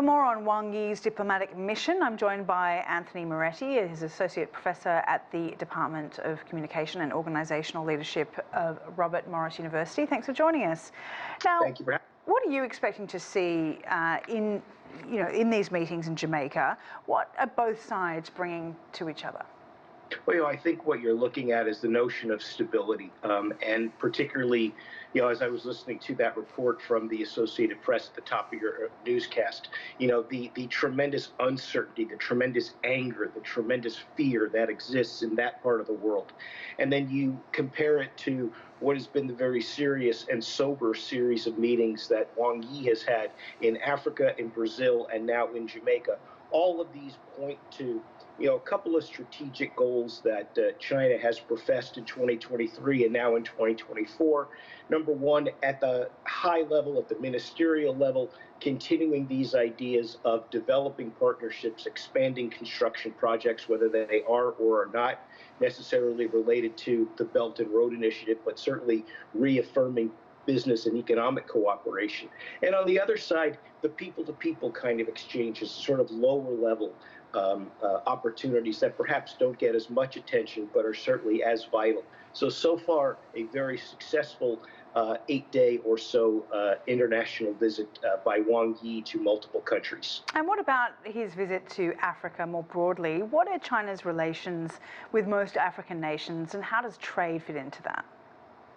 For more on Wang Yi's diplomatic mission, I'm joined by Anthony Moretti, who's Associate Professor at the Department of Communication and Organisational Leadership of Robert Morris University. Thanks for joining us. Now, thank you for having me. What are you expecting to see in these meetings in Jamaica? What are both sides bringing to each other? Well, I think what you're looking at is the notion of stability, and particularly, as I was listening to that report from the Associated Press at the top of your newscast, the tremendous uncertainty, the tremendous anger, the tremendous fear that exists in that part of the world. And then you compare it to what has been the very serious and sober series of meetings that Wang Yi has had in Africa, in Brazil, and now in Jamaica. All of these point to a couple of strategic goals that China has professed in 2023 and now in 2024. Number one, at the high level, at the ministerial level, continuing these ideas of developing partnerships, expanding construction projects, whether they are or are not necessarily related to the Belt and Road Initiative, but certainly reaffirming business and economic cooperation. And on the other side, the people-to-people kind of exchanges, sort of lower level opportunities that perhaps don't get as much attention, but are certainly as vital. So far, a very successful 8-day or so international visit by Wang Yi to multiple countries. And what about his visit to Africa more broadly? What are China's relations with most African nations, and how does trade fit into that?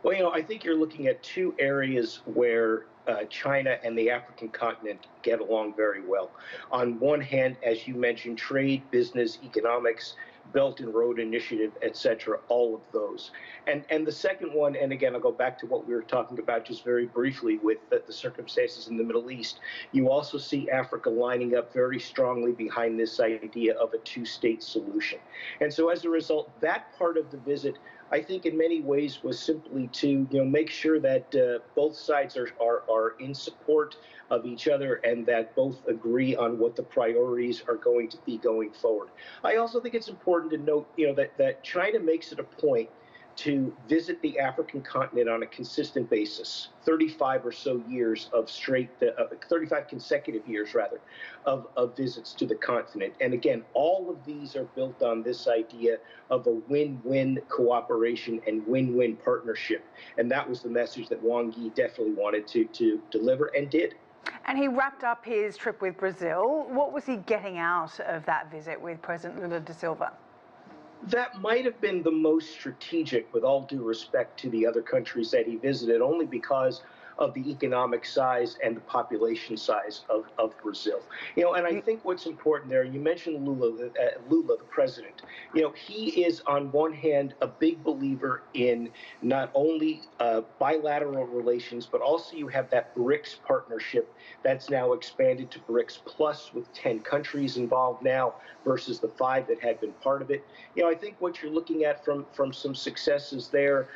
Well, I think you're looking at two areas where China and the African continent get along very well. On one hand, as you mentioned, trade, business, economics, Belt and Road Initiative, etc., all of those. And the second one, and again, I'll go back to what we were talking about just very briefly with the circumstances in the Middle East. You also see Africa lining up very strongly behind this idea of a two-state solution. And so as a result, that part of the visit, I think in many ways was simply to make sure that both sides are in support of each other and that both agree on what the priorities are going to be going forward. I also think it's important to note that China makes it a point to visit the African continent on a consistent basis, 35 or so years of 35 consecutive years rather, of visits to the continent. And again, all of these are built on this idea of a win-win cooperation and win-win partnership. And that was the message that Wang Yi definitely wanted to deliver and did. And he wrapped up his trip with Brazil. What was he getting out of that visit with President Lula da Silva? That might have been the most strategic, with all due respect to the other countries that he visited, only because of the economic size and the population size of Brazil. And I think what's important there, you mentioned Lula, the president. He is on one hand a big believer in not only bilateral relations, but also you have that BRICS partnership that's now expanded to BRICS Plus with 10 countries involved now versus the 5 that had been part of it. I think what you're looking at from some successes there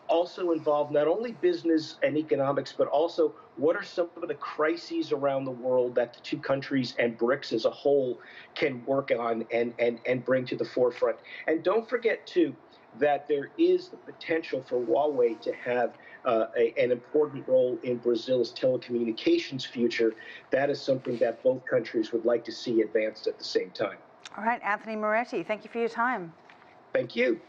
also involved not only business and economics, but also what are some of the crises around the world that the two countries and BRICS as a whole can work on and bring to the forefront. And don't forget, too, that there is the potential for Huawei to have an important role in Brazil's telecommunications future. That is something that both countries would like to see advanced at the same time. All right, Anthony Moretti, thank you for your time. Thank you.